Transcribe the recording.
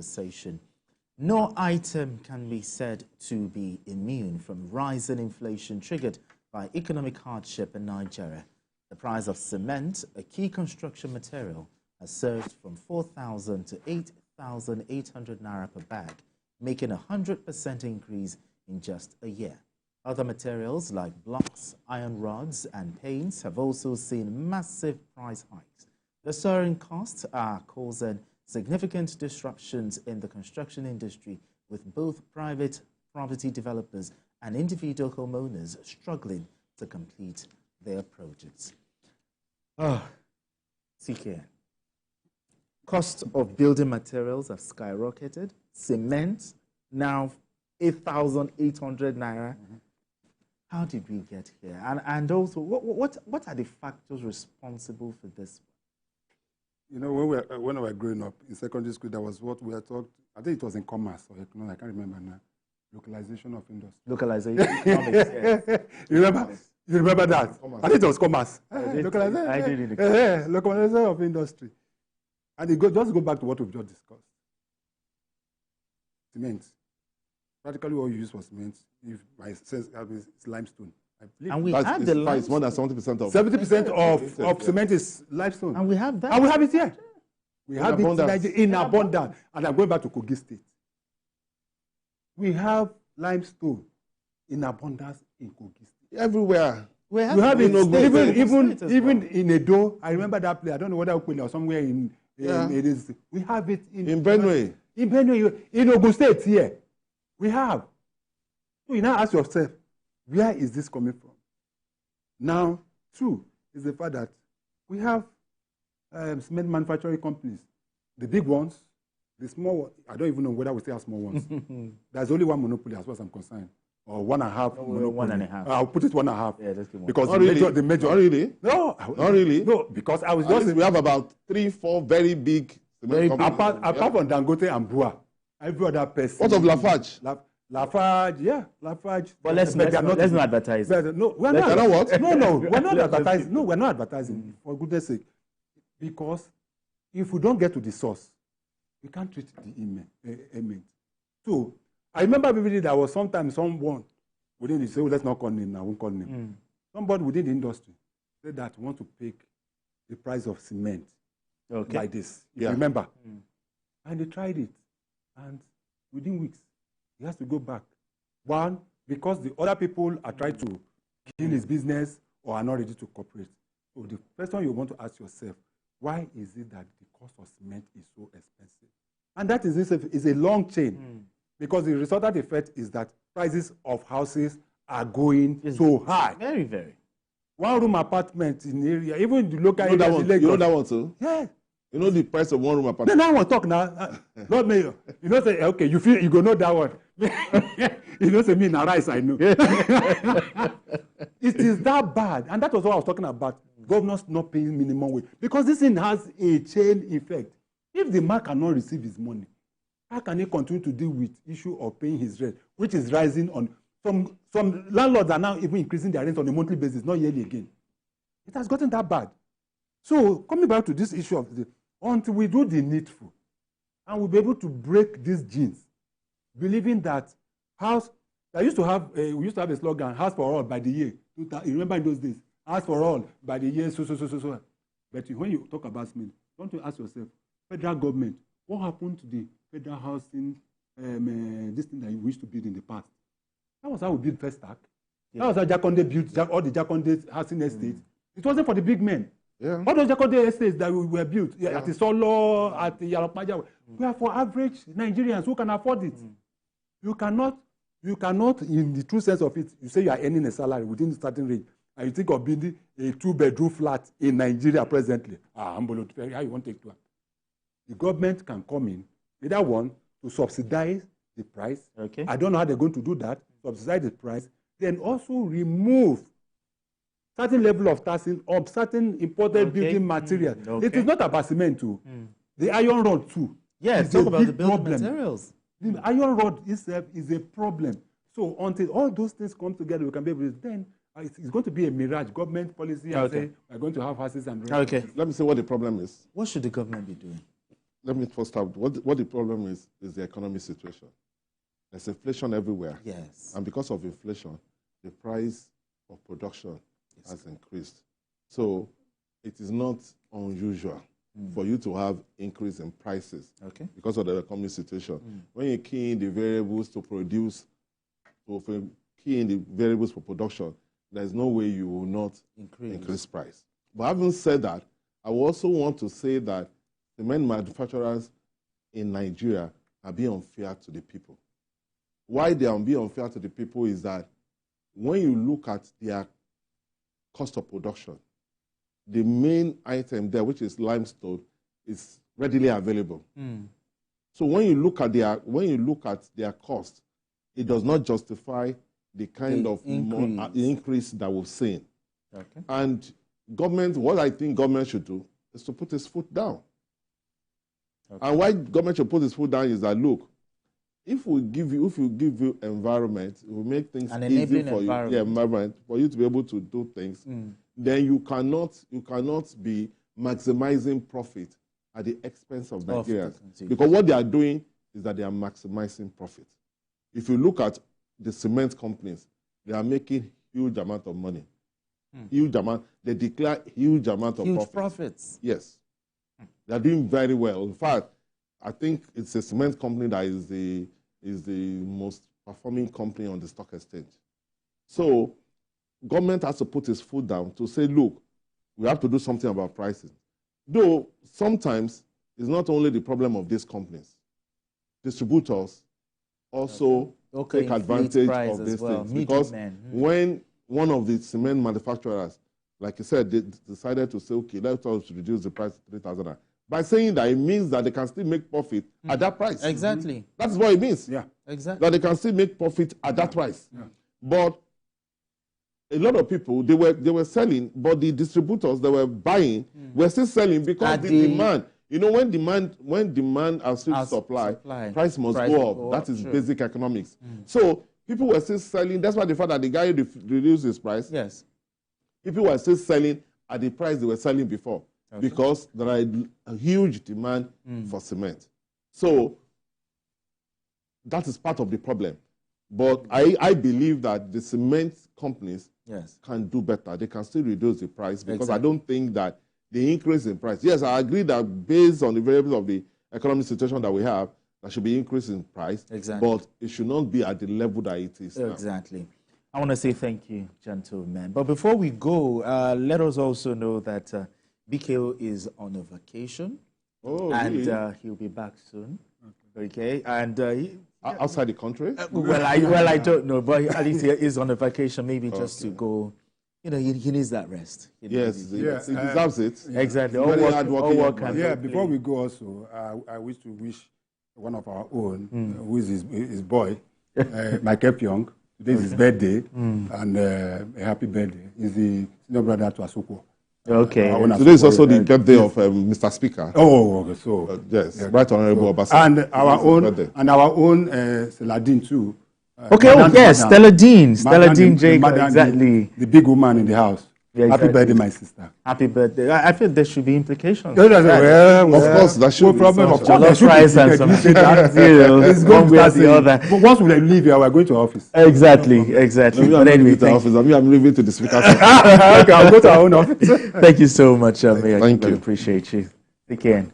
conversation. No item can be said to be immune from rising inflation triggered by economic hardship in Nigeria. The price of cement, a key construction material, has surged from 4,000 to 8,800 naira per bag, making a 100% increase in just a year. Other materials like blocks, iron rods, and paints have also seen massive price hikes. The soaring costs are causing significant disruptions in the construction industry, with both private property developers and individual homeowners struggling to complete their projects. CK. Cost of building materials have skyrocketed. Cement, now 8,800 naira. How did we get here? And also, what are the factors responsible for this? You know, when we were growing up in secondary school, that was what we were taught. I think it was in commerce or economics. I can't remember now. Localization of industry. Localization of economics, yes. You remember that? I think it was commerce. Localization of industry. And just go back to what we've just discussed. Cement. Practically all you use for cement, if I says it's limestone. And we have the limestone. It's more than 70% of 70% of cement is limestone. And we have that. And we have it here. We have it in abundance. And I'm going back to Kogi State. We have limestone in abundance in Kogi State. Everywhere. We have it even in Edo. I remember that place. I don't know whether or somewhere in it is. We have it in Benue. In Benue, in Ogun State here. We have. So you now ask yourself, where is this coming from? Now, two is the fact that we have cement manufacturing companies. The big ones, the small ones, I don't even know whether we still have small ones. There's only one monopoly as far as I'm concerned. Or 1.5 monopoly. 1.5. I'll put it 1.5. Yeah, that's good. Because the major. Not really? No. Not really? No, because I was just... We have about 3-4 very big cement companies. Apart from Dangote and Bua, every other person... What of Lafarge? Lafarge, yeah, Lafarge. But let's not advertise. No, we're not. We're not advertising. No, we're not advertising, for goodness sake. Because if we don't get to the source, we can't treat the image. So, I remember vividly there was sometimes someone within the say, let's not call name now, I won't call name. Somebody within the industry said that want to pick the price of cement like this. If you remember. And they tried it. And within weeks, he has to go back. One, because the other people are trying to kill his business or are not ready to cooperate. So the question you want to ask yourself, why is it that the cost of cement is so expensive? And that is a long chain. Because the resultant effect is that prices of houses are going so high. Very, very. One-room apartment in the area, even the local area. You know that one too? Yeah. You know the price of one-room apartment? Then I want to talk now. Lord Mayor, you know, say, okay, you go know that one. You know, say me, now rice, I know. It is that bad. And that was what I was talking about. Governors not paying minimum wage. Because this thing has a chain effect. If the man cannot receive his money, how can he continue to deal with issue of paying his rent, which is rising on... Some landlords are now even increasing their rent on a monthly basis, not yearly again. It has gotten that bad. So, coming back to this issue of until we do the needful, and we'll be able to break these genes, believing that we used to have a slogan, house for all by the year. You remember in those days, house for all by the year, so. But when you talk about cement, don't you ask yourself, federal government, what happened to the federal housing, this thing that we used to build in the past? That was how we built First Stack. That was how Jakonde built all the Jakonde housing estates. It wasn't for the big men. Yeah. All those Jakonde estates that were built at the Solo, at the Yalokmaja, we are for average Nigerians who can afford it. You cannot, in the true sense of it, you say you are earning a salary within a certain range, and you think of building a 2-bedroom flat in Nigeria presently. How you want to take that? The government can come in, either one, to subsidize the price. Okay. I don't know how they're going to do that, subsidize the price, then also remove certain level of taxing of certain imported building materials. It is not about cement too. The iron rod too. Yeah, talk about the building materials. The iron rod itself is a problem. So until all those things come together, we can be able to, then it's going to be a mirage. Government policy and say we're going to have houses and rent. Let me see what the problem is. What should the government be doing? let me first start. What the problem is the economic situation. There's inflation everywhere. Yes. And because of inflation, the price of production has increased. So it is not unusual for you to have increase in prices because of the economic situation. When you key in the variables to produce, key in the variables for production, there's no way you will not increase price. But having said that, I also want to say that cement manufacturers in Nigeria are being unfair to the people. Why they are being unfair to the people is that when you look at their cost of production, the main item there, which is limestone, is readily available. So when you look at their cost, it does not justify the kind of increase that we've seen. And government, what I think government should do is to put its foot down. And why government should put its foot down is that, look, if we give you environment, it will make things easy for you. Environment for you to be able to do things. Then you cannot be maximizing profit at the expense of Nigerians. Because what they are doing is that they are maximizing profit. If you look at the cement companies, they are making huge amount of money. Huge amount. They declare huge amount of profits. Yes. They are doing very well. In fact, I think it's a cement company that is the most performing company on the stock exchange. So government has to put its foot down to say, look, we have to do something about pricing. Though sometimes it's not only the problem of these companies. Distributors also take advantage of these things. Because when one of the cement manufacturers, like you said, they decided to say, okay, let's reduce the price to 3,000. By saying that, it means that they can still make profit at that price. Exactly. That's what it means. Yeah. Exactly. That they can still make profit at that price. But a lot of people, they were selling, but the distributors that were buying were still selling because the demand. You know, when demand outstrips supply, price must go up. That is basic economics. So people were still selling. That's why the fact that the guy reduced his price. Yes. People were still selling at the price they were selling before because there are a huge demand for cement. So that is part of the problem. But I believe that the cement companies can do better. They can still reduce the price because I don't think that the increase in price. Yes, I agree that based on the variables of the economic situation that we have, there should be increase in price. But it should not be at the level that it is now. I want to say thank you, gentlemen. But before we go, let us also know that BKO is on a vacation. And really? He'll be back soon. Okay. And outside the country? I don't know, but at least he is on a vacation, maybe just to go. You know, he needs that rest. He deserves it. Exactly. All work before we go also, I wish to wish one of our own, who is his boy, Mike Kpakpando. Today is his birthday, and a happy birthday. He's the senior brother to Asoko. Okay. Today is also the birthday of Mr. Speaker. Oh, okay. So yes, Right Honorable Obasa. And our own Celadine too. Stella Dean Jacob, exactly. The big woman in the house. Yeah, exactly. Happy birthday, my sister. Happy birthday. I feel there should be implications. Of course, that should be. Problem. Of course, price and some it's going to be the other. But once we leave here, we're going to office. Exactly. But anyway, I'm leaving to the speaker's office. Okay, I'll go to our own office. Thank you so much, Mayor. Thank you. Appreciate you. Take care.